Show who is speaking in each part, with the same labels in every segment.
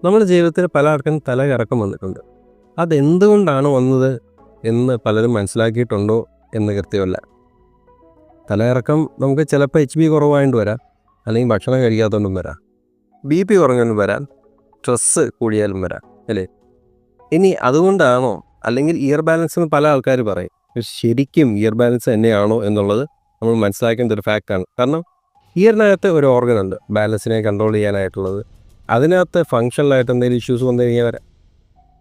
Speaker 1: നമ്മുടെ ജീവിതത്തിൽ പലർക്കും തലകറക്കം വന്നിട്ടുണ്ട്. അതെന്തുകൊണ്ടാണ് വന്നത് എന്ന് പലരും മനസ്സിലാക്കിയിട്ടുണ്ടോ എന്ന് കൃത്യമല്ല. തലകറക്കം നമുക്ക് ചിലപ്പോൾ HB കുറവായതുകൊണ്ട് വരാം, അല്ലെങ്കിൽ ഭക്ഷണം കഴിക്കാത്തതുകൊണ്ടും വരാം, BP കുറഞ്ഞുകൊണ്ടും വരാം, സ്ട്രെസ്സ് കൂടിയാലും വരാം, അല്ലേ? ഇനി അതുകൊണ്ടാണോ, അല്ലെങ്കിൽ ഇയർ ബാലൻസ് എന്ന് പല ആൾക്കാർ പറയും. ശരിക്കും ഇയർ ബാലൻസ് തന്നെയാണോ എന്നുള്ളത് നമ്മൾ മനസ്സിലാക്കേണ്ട ഒരു ഫാക്റ്റാണ്. കാരണം ഇയറിനകത്ത് ഒരു ഓർഗൻ ഉണ്ട് ബാലൻസിനെ കൺട്രോൾ ചെയ്യാനായിട്ടുള്ളത്. അതിനകത്ത് ഫങ്ഷണലായിട്ട് എന്തെങ്കിലും ഇഷ്യൂസ് വന്നു കഴിഞ്ഞാൽ വരാം.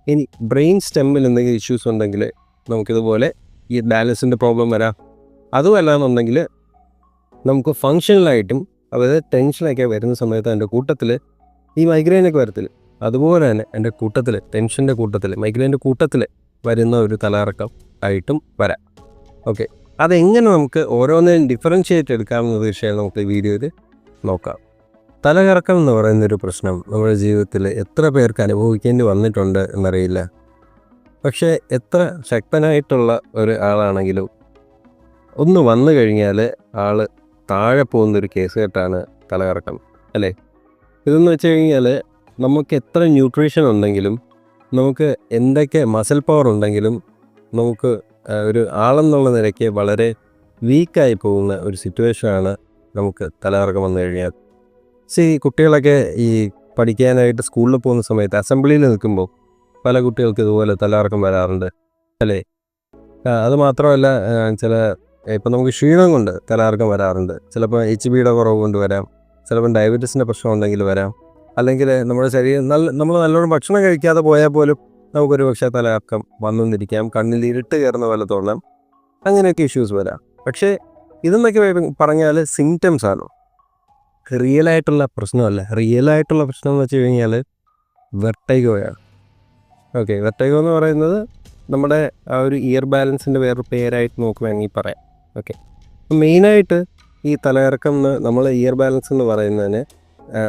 Speaker 1: ഇനി ബ്രെയിൻ സ്റ്റെമ്മിൽ എന്തെങ്കിലും ഇഷ്യൂസ് ഉണ്ടെങ്കിൽ നമുക്കിതുപോലെ ഈ ബാലൻസിൻ്റെ പ്രോബ്ലം വരാം. അതുമല്ലാന്നുണ്ടെങ്കിൽ നമുക്ക് ഫങ്ഷണലായിട്ടും, അതായത് ടെൻഷനൊക്കെ വരുന്ന സമയത്ത് എൻ്റെ കൂട്ടത്തിൽ ഈ മൈഗ്രെയിനൊക്കെ വരത്തില്ല. അതുപോലെ തന്നെ എൻ്റെ കൂട്ടത്തിൽ, ടെൻഷൻ്റെ കൂട്ടത്തിൽ, മൈഗ്രെയിൻ്റെ കൂട്ടത്തിൽ വരുന്ന ഒരു തലകറക്കം ആയിട്ടും വരാം. ഓക്കെ, അതെങ്ങനെ നമുക്ക് ഓരോന്നിനും ഡിഫറൻഷ്യേറ്റ് എടുക്കാമെന്നത് വിഷയം നമുക്ക് ഈ വീഡിയോയിൽ നോക്കാം. തലകറക്കം എന്ന് പറയുന്നൊരു പ്രശ്നം നമ്മുടെ ജീവിതത്തിൽ എത്ര പേർക്ക് അനുഭവിക്കേണ്ടി വന്നിട്ടുണ്ട് എന്നറിയില്ല. പക്ഷേ എത്ര ശക്തനായിട്ടുള്ള ഒരു ആളാണെങ്കിലും ഒന്ന് വന്നു കഴിഞ്ഞാൽ ആൾ താഴെ പോകുന്നൊരു കേസ് കേട്ടാണ് തലകറക്കം, അല്ലേ? ഇതെന്ന് വെച്ച് കഴിഞ്ഞാൽ നമുക്ക് എത്ര ന്യൂട്രീഷൻ ഉണ്ടെങ്കിലും, നമുക്ക് എന്തൊക്കെ മസിൽ പവർ ഉണ്ടെങ്കിലും, നമുക്ക് ഒരു ആളെന്നുള്ള നിലയ്ക്ക് വളരെ വീക്കായി പോകുന്ന ഒരു സിറ്റുവേഷനാണ് നമുക്ക് തലകറക്കം വന്നു കഴിഞ്ഞാൽ. കുട്ടികളൊക്കെ ഈ പഠിക്കാനായിട്ട് സ്കൂളിൽ പോകുന്ന സമയത്ത് അസംബ്ലിയിൽ നിൽക്കുമ്പോൾ പല കുട്ടികൾക്ക് ഇതുപോലെ തലകറക്കം വരാറുണ്ട്, അല്ലേ? അത് മാത്രമല്ല, ചില ഇപ്പം നമുക്ക് ക്ഷീണം കൊണ്ട് തലകറക്കം വരാറുണ്ട്. ചിലപ്പോൾ HBയുടെ കുറവ് കൊണ്ട് വരാം, ചിലപ്പോൾ ഡയബറ്റീസിൻ്റെ പ്രശ്നം ഉണ്ടെങ്കിൽ വരാം, അല്ലെങ്കിൽ നമ്മുടെ ശരീരം നമ്മൾ നല്ലോണം ഭക്ഷണം കഴിക്കാതെ പോയാൽ പോലും നമുക്കൊരു പക്ഷേ തലകറക്കം വന്നെന്നിരിക്കാം. കണ്ണിൽ ഇരുട്ട് കയറുന്ന പോലെ തോന്നാം, അങ്ങനെയൊക്കെ ഇഷ്യൂസ് വരാം. പക്ഷേ ഇതെന്നൊക്കെ പറഞ്ഞാൽ സിംറ്റംസ് ആണ്, റിയലായിട്ടുള്ള പ്രശ്നമല്ല. റിയലായിട്ടുള്ള പ്രശ്നം എന്ന് വെച്ച് കഴിഞ്ഞാൽ വെർട്ടൈഗോയാണ്. ഓക്കെ, വെർട്ടൈഗോ എന്ന് പറയുന്നത് നമ്മുടെ ആ ഒരു ഇയർ ബാലൻസിൻ്റെ വേറൊരു പേരായിട്ട് നമുക്ക് വേണമെങ്കിൽ പറയാം. ഓക്കെ, മെയിനായിട്ട് ഈ തലകറക്കം നമ്മൾ ഇയർ ബാലൻസ് എന്ന് പറയുന്നതിന്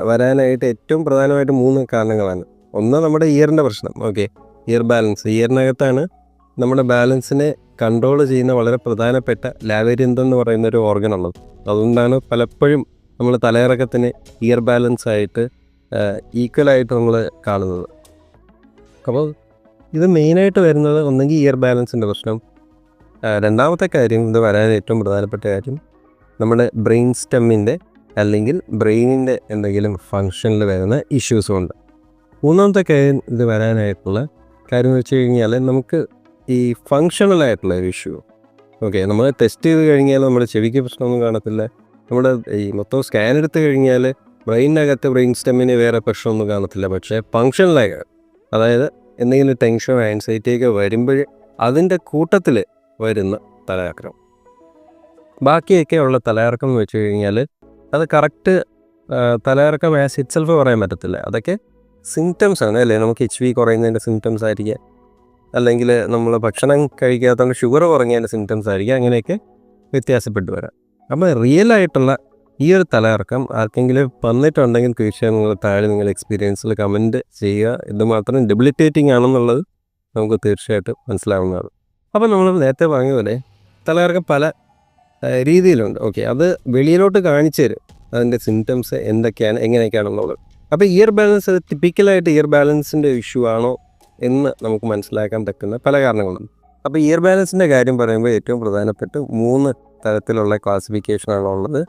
Speaker 1: വരാനായിട്ട് ഏറ്റവും പ്രധാനമായിട്ട് 3 കാരണങ്ങളാണ്. ഒന്ന് നമ്മുടെ ഇയറിൻ്റെ പ്രശ്നം. ഓക്കെ, ഇയർ ബാലൻസ്, ഇയറിനകത്താണ് നമ്മുടെ ബാലൻസിനെ കൺട്രോൾ ചെയ്യുന്ന വളരെ പ്രധാനപ്പെട്ട ലാബിരിന്തം എന്ന് പറയുന്ന ഒരു ഓർഗൻ ഉള്ളത്. അതുകൊണ്ടാണ് പലപ്പോഴും നമ്മൾ തലയിറക്കത്തിന് ഇയർ ബാലൻസ് ആയിട്ട് ഈക്വലായിട്ട് നമ്മൾ കാണുന്നത്. അപ്പോൾ ഇത് മെയിനായിട്ട് വരുന്നത് ഒന്നെങ്കിൽ ഇയർ ബാലൻസിൻ്റെ പ്രശ്നം. രണ്ടാമത്തെ കാര്യം, ഇത് വരാൻ ഏറ്റവും പ്രധാനപ്പെട്ട കാര്യം, നമ്മുടെ ബ്രെയിൻ സ്റ്റെമ്മിൻ്റെ അല്ലെങ്കിൽ ബ്രെയിനിൻ്റെ എന്തെങ്കിലും ഫങ്ഷനിൽ വരുന്ന ഇഷ്യൂസും ഉണ്ട്. മൂന്നാമത്തെ കാര്യം, ഇത് വരാനായിട്ടുള്ള കാര്യം എന്ന് വെച്ച് കഴിഞ്ഞാൽ നമുക്ക് ഈ ഫങ്ഷണലായിട്ടുള്ള ഒരു ഇഷ്യൂ. ഓക്കെ, നമ്മൾ ടെസ്റ്റ് ചെയ്ത് കഴിഞ്ഞാൽ നമ്മുടെ ചെവിക്ക് പ്രശ്നമൊന്നും കാണത്തില്ല. നമ്മുടെ ഈ മൊത്തം സ്കാൻ എടുത്ത് കഴിഞ്ഞാൽ ബ്രെയിനകത്ത് ബ്രെയിൻ സ്റ്റെമ്മിന് വേറെ പ്രശ്നമൊന്നും കാണത്തില്ല. പക്ഷേ ഫങ്ഷണലായ, അതായത് എന്തെങ്കിലും ടെൻഷനോ ആൻസൈറ്റിയൊക്കെ വരുമ്പോൾ അതിൻ്റെ കൂട്ടത്തിൽ വരുന്ന തലകറക്കം. ബാക്കിയൊക്കെ ഉള്ള തലകറക്കം എന്ന് വെച്ച് കഴിഞ്ഞാൽ അത് കറക്റ്റ് തലകറക്കം ആസ് ഇറ്റ്സെൽഫ് പറയാൻ പറ്റത്തില്ല. അതൊക്കെ സിംറ്റംസ് ആണ്, അല്ലേ? നമുക്ക് HB കുറയുന്നതിൻ്റെ സിംറ്റംസ് ആയിരിക്കാം, അല്ലെങ്കിൽ നമ്മൾ ഭക്ഷണം കഴിക്കാത്തതുകൊണ്ട് ഷുഗർ കുറഞ്ഞതിൻ്റെ സിംറ്റംസ് ആയിരിക്കാം. അങ്ങനെയൊക്കെ വ്യത്യാസപ്പെട്ട് വരാം. അപ്പോൾ റിയലായിട്ടുള്ള ഈ ഒരു തലകറക്കം ആർക്കെങ്കിലും വന്നിട്ടുണ്ടെങ്കിൽ തീർച്ചയായും നിങ്ങൾ താഴെ നിങ്ങൾ എക്സ്പീരിയൻസിൽ കമൻറ്റ് ചെയ്യുക. ഇതുമാത്രം ഡെബിലിറ്റേറ്റിംഗ് ആണെന്നുള്ളത് നമുക്ക് തീർച്ചയായിട്ടും മനസ്സിലാവുന്നതാണ്. അപ്പോൾ നമ്മൾ നേരത്തെ പറഞ്ഞ പോലെ തലകറക്കം പല രീതിയിലുണ്ട്. ഓക്കെ, അത് വെളിയിലോട്ട് കാണിച്ചു തരും അതിൻ്റെ സിംറ്റംസ് എന്തൊക്കെയാണ്, എങ്ങനെയൊക്കെയാണെന്നുള്ളത്. അപ്പോൾ ഇയർ ബാലൻസ്, അത് ടിപ്പിക്കലായിട്ട് ഇയർ ബാലൻസിൻ്റെ ഇഷ്യൂ ആണോ എന്ന് നമുക്ക് മനസ്സിലാക്കാൻ പറ്റുന്ന പല കാരണങ്ങളുണ്ട്. അപ്പോൾ ഇയർ ബാലൻസിൻ്റെ കാര്യം പറയുമ്പോൾ ഏറ്റവും പ്രധാനപ്പെട്ട് 3 തരത്തിലുള്ള ക്ലാസിഫിക്കേഷനാണ് ഉള്ളത്.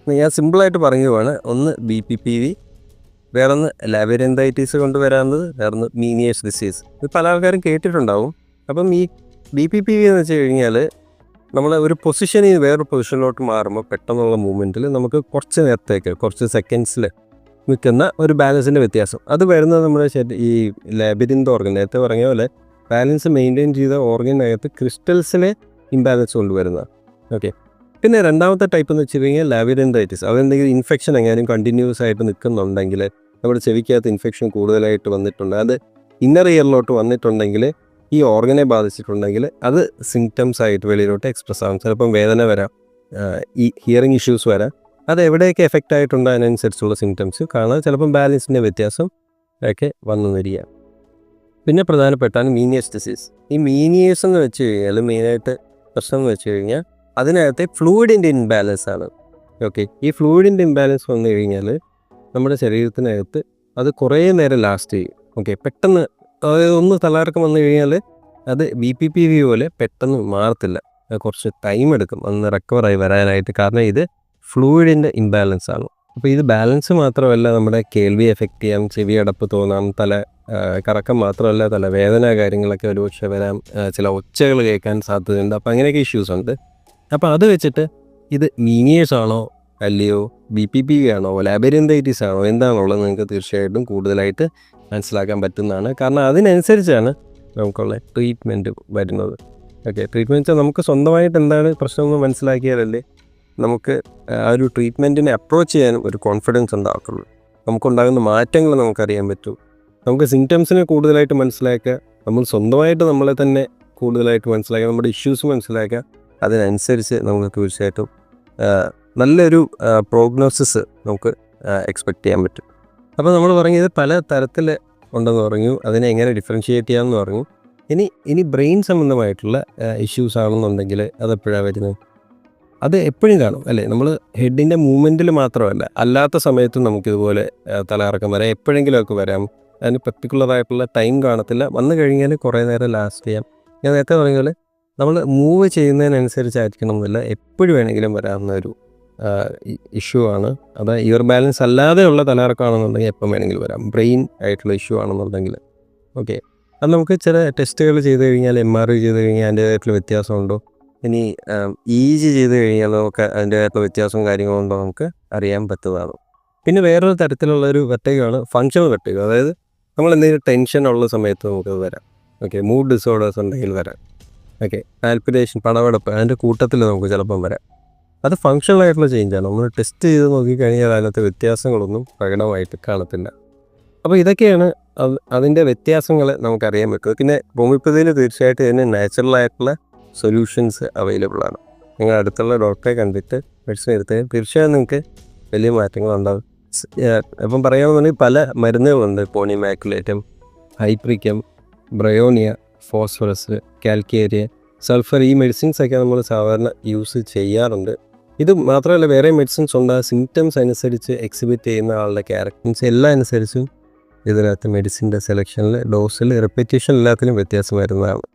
Speaker 1: ഞാൻ സിമ്പിളായിട്ട് പറയുകയാണ്. ഒന്ന് BPPV, വേറൊന്ന് ലാബിരിന്തൈറ്റിസ് കൊണ്ടുവരാവുന്നത്, വേറൊന്ന് മീനിയേഴ്സ് ഡിസീസ്. ഇത് പല ആൾക്കാരും കേട്ടിട്ടുണ്ടാവും. അപ്പം ഈ BPPV എന്ന് വെച്ച് കഴിഞ്ഞാൽ നമ്മൾ ഒരു പൊസിഷനിൽ നിന്ന് വേറൊരു പൊസിഷനിലോട്ട് മാറുമ്പോൾ പെട്ടെന്നുള്ള മൂവ്മെൻറ്റിൽ നമുക്ക് കുറച്ച് നേരത്തേക്ക്, കുറച്ച് സെക്കൻഡ്സിൽ നിൽക്കുന്ന ഒരു ബാലൻസിൻ്റെ വ്യത്യാസം. അത് വരുന്നത് നമ്മുടെ ഈ ലാബിരിന്ത് ഓർഗൻ, നേരത്തെ പറഞ്ഞ പോലെ ബാലൻസ് മെയിൻറ്റെയിൻ ചെയ്ത ഓർഗനകത്ത് ക്രിസ്റ്റൽസിനെ ഇംബാലൻസ് കൊണ്ടുവരുന്നതാണ്. ഓക്കെ, പിന്നെ രണ്ടാമത്തെ ടൈപ്പ് എന്ന് വെച്ച് കഴിഞ്ഞാൽ ലാബിരിന്തൈറ്റിസ്. അതെന്തെങ്കിലും ഇൻഫെക്ഷൻ എങ്ങനെയും കണ്ടിന്യൂസ് ആയിട്ട് നിൽക്കുന്നുണ്ടെങ്കിൽ, നമ്മുടെ ചെവിക്കകത്ത് ഇൻഫെക്ഷൻ കൂടുതലായിട്ട് വന്നിട്ടുണ്ട്, അത് ഇന്നർ ഇയറിലോട്ട് വന്നിട്ടുണ്ടെങ്കിൽ, ഈ ഓർഗനെ ബാധിച്ചിട്ടുണ്ടെങ്കിൽ അത് സിംറ്റംസ് ആയിട്ട് വെളിയിലോട്ട് എക്സ്പ്രസ് ആകും. ചിലപ്പം വേദന വരാം, ഈ ഹിയറിംഗ് ഇഷ്യൂസ് വരാം. അത് എവിടെയൊക്കെ എഫക്റ്റ് ആയിട്ടുണ്ട് അതിനനുസരിച്ചുള്ള സിംറ്റംസ് കാണാം. ചിലപ്പം ബാലൻസിൻ്റെ വ്യത്യാസം ഒക്കെ വന്നു വരിക. പിന്നെ പ്രധാനപ്പെട്ടാണ് മീനിയേഴ്സ് ഡിസീസ്. ഈ മീനിയേഴ്സ് എന്ന് വെച്ച് കഴിഞ്ഞാൽ മെയിനായിട്ട് പ്രശ്നം എന്ന് വെച്ച് കഴിഞ്ഞാൽ അതിനകത്തെ ഫ്ലൂയിഡിൻ്റെ ഇൻബാലൻസ് ആണ്. ഓക്കെ, ഈ ഫ്ലൂയിഡിൻ്റെ ഇംബാലൻസ് വന്നു കഴിഞ്ഞാൽ നമ്മുടെ ശരീരത്തിനകത്ത് അത് കുറേ നേരം ലാസ്റ്റ് ചെയ്യും. ഓക്കെ, പെട്ടെന്ന് അതായത് ഒന്ന് തലകറക്കം വന്നു കഴിഞ്ഞാൽ അത് BPPV പോലെ പെട്ടെന്ന് മാറത്തില്ല. അത് കുറച്ച് ടൈം എടുക്കും ഒന്ന് റിക്കവറായി വരാനായിട്ട്. കാരണം ഇത് ഫ്ലൂയിഡിൻ്റെ ഇംബാലൻസ് ആണ്. അപ്പോൾ ഇത് ബാലൻസ് മാത്രമല്ല നമ്മുടെ കേൾവി എഫക്റ്റ് ചെയ്യാം, ചെവി അടപ്പ് തോന്നാം, തല കറക്കം മാത്രമല്ല തലവേദന കാര്യങ്ങളൊക്കെ ഒരുപക്ഷെ വരാം, ചില ഒച്ചകൾ കേൾക്കാൻ സാധ്യതയുണ്ട്. അപ്പോൾ അങ്ങനെയൊക്കെ ഇഷ്യൂസ് ഉണ്ട്. അപ്പോൾ അത് വെച്ചിട്ട് ഇത് മീനിയേഴ്സ് ആണോ അല്ലയോ BPPV ആണോ ലാബിരിന്തൈറ്റിസ് ആണോ എന്താണുള്ളത് നിങ്ങൾക്ക് തീർച്ചയായിട്ടും കൂടുതലായിട്ട് മനസ്സിലാക്കാൻ പറ്റുന്നതാണ്. കാരണം അതിനനുസരിച്ചാണ് നമുക്കുള്ള ട്രീറ്റ്മെൻറ്റ് വരുന്നത്. ഓക്കെ, ട്രീറ്റ്മെൻറ്റ് വെച്ചാൽ നമുക്ക് സ്വന്തമായിട്ട് എന്താണ് പ്രശ്നമെന്ന് മനസ്സിലാക്കിയാലല്ലേ നമുക്ക് ആ ഒരു ട്രീറ്റ്മെൻറ്റിനെ അപ്രോച്ച് ചെയ്യാനും ഒരു കോൺഫിഡൻസ് ഉണ്ടാകത്തുള്ളൂ. നമുക്കുണ്ടാകുന്ന മാറ്റങ്ങൾ നമുക്കറിയാൻ പറ്റും. നമുക്ക് സിംറ്റംസിനെ കൂടുതലായിട്ട് മനസ്സിലാക്കുക, നമ്മൾ സ്വന്തമായിട്ട് നമ്മളെ തന്നെ കൂടുതലായിട്ട് മനസ്സിലാക്കുക, നമ്മുടെ ഇഷ്യൂസ് മനസ്സിലാക്കുക. അതിനനുസരിച്ച് നമുക്ക് തീർച്ചയായിട്ടും നല്ലൊരു പ്രോഗ്നോസിസ് നമുക്ക് എക്സ്പെക്റ്റ് ചെയ്യാൻ പറ്റും. അപ്പോൾ നമ്മൾ പറഞ്ഞത് പല തരത്തിൽ ഉണ്ടെന്ന് പറഞ്ഞു, അതിനെ എങ്ങനെ ഡിഫറൻഷിയേറ്റ് ചെയ്യാമെന്ന് പറഞ്ഞു. ഇനി ബ്രെയിൻ സംബന്ധമായിട്ടുള്ള ഇഷ്യൂസ് ആണെന്നുണ്ടെങ്കിൽ അതെപ്പോഴാണ് വരുന്നത്? അത് എപ്പോഴും കാണും അല്ലേ. നമ്മൾ ഹെഡിൻ്റെ മൂവ്മെൻറ്റിൽ മാത്രമല്ല അല്ലാത്ത സമയത്തും നമുക്കിതുപോലെ തലകറക്കം വരാം, എപ്പോഴെങ്കിലുമൊക്കെ വരാം. അതിന് പെർട്ടിക്കുലറായിട്ടുള്ള ടൈം കാണത്തില്ല, വന്നു കഴിഞ്ഞാൽ കുറേ നേരം ലാസ്റ്റ് ചെയ്യാം. ഞാൻ നേരത്തെ പറഞ്ഞ പോലെ നമ്മൾ മൂവ് ചെയ്യുന്നതിനനുസരിച്ചായിരിക്കണം എന്നില്ല, എപ്പോഴും വേണമെങ്കിലും വരാവുന്ന ഒരു ഇഷ്യൂ ആണ്. അത് ഇയർ ബാലൻസ് അല്ലാതെയുള്ള തലകറക്കമാണെന്നുണ്ടെങ്കിൽ എപ്പം വേണമെങ്കിലും വരാം. ബ്രെയിൻ ആയിട്ടുള്ള ഇഷ്യൂ ആണെന്നുണ്ടെങ്കിൽ ഓക്കെ, അത് നമുക്ക് ചില ടെസ്റ്റുകൾ ചെയ്ത് കഴിഞ്ഞാൽ MRI ചെയ്ത് കഴിഞ്ഞാൽ അതിൻ്റേതായിട്ടുള്ള വ്യത്യാസമുണ്ടോ, ഇനി EEG ചെയ്ത് കഴിഞ്ഞാൽ നമുക്ക് അതിൻ്റേതായിട്ടുള്ള വ്യത്യാസവും കാര്യങ്ങളും ഉണ്ടോ നമുക്ക് അറിയാൻ പറ്റുന്നതാണ്. പിന്നെ വേറൊരു തരത്തിലുള്ളൊരു വെർട്ടിഗാണ് ഫങ്ഷണൽ വെർട്ടിഗോ. അതായത് നമ്മൾ എന്തെങ്കിലും ടെൻഷൻ ഉള്ള സമയത്ത് നമുക്കത് വരാം. ഓക്കെ, മൂഡ് ഡിസോർഡേഴ്സ് ഉണ്ടെങ്കിൽ വരാം. ഓക്കെ, പാൽപിറ്റേഷൻ പടവെടുപ്പ് അതിൻ്റെ കൂട്ടത്തിൽ നമുക്ക് ചിലപ്പം വരാം. അത് ഫങ്ഷണൽ ആയിട്ടുള്ള ചേഞ്ചാണ്. നമ്മൾ ടെസ്റ്റ് ചെയ്ത് നോക്കിക്കഴിഞ്ഞാൽ അതിനകത്ത് വ്യത്യാസങ്ങളൊന്നും പ്രകടമായിട്ട് കാണത്തില്ല. അപ്പോൾ ഇതൊക്കെയാണ് അതിൻ്റെ വ്യത്യാസങ്ങൾ നമുക്കറിയാൻ പറ്റും. പിന്നെ ഹോമിയോപ്പതിയിൽ തീർച്ചയായിട്ടും ഇതിന് നാച്ചുറലായിട്ടുള്ള സൊല്യൂഷൻസ് അവൈലബിൾ ആണ്. നിങ്ങൾ അടുത്തുള്ള ഡോക്ടറെ കണ്ടിട്ട് മെഡിസിൻ എടുത്താൽ തീർച്ചയായും നിങ്ങൾക്ക് വലിയ മാറ്റങ്ങളുണ്ടാകും. ഇപ്പം പറയുകയാണെന്നുണ്ടെങ്കിൽ പല മരുന്നുകളുണ്ട്. പോണിമാക്കുലേറ്റം, ഹൈപ്രിക്കം, ബ്രയോണിയ, ഫോസ്ഫറസ്, കാൽക്കേരിയ, സൾഫർ. ഈ മെഡിസിൻസൊക്കെ നമ്മൾ സാധാരണ യൂസ് ചെയ്യാറുണ്ട്. ഇത് മാത്രമല്ല വേറെ മെഡിസിൻസ് ഉണ്ട്. ആ സിംറ്റംസ് അനുസരിച്ച് എക്സിബിറ്റ് ചെയ്യുന്ന ആളുടെ ക്യാരക്ടേഴ്സ് എല്ലാം അനുസരിച്ചും ഇതിനകത്ത് മെഡിസിൻ്റെ സെലക്ഷനിൽ, ഡോസിൽ, റെപ്പറ്റീഷൻ എല്ലാത്തിലും വ്യത്യാസം വരുന്നതാണ്.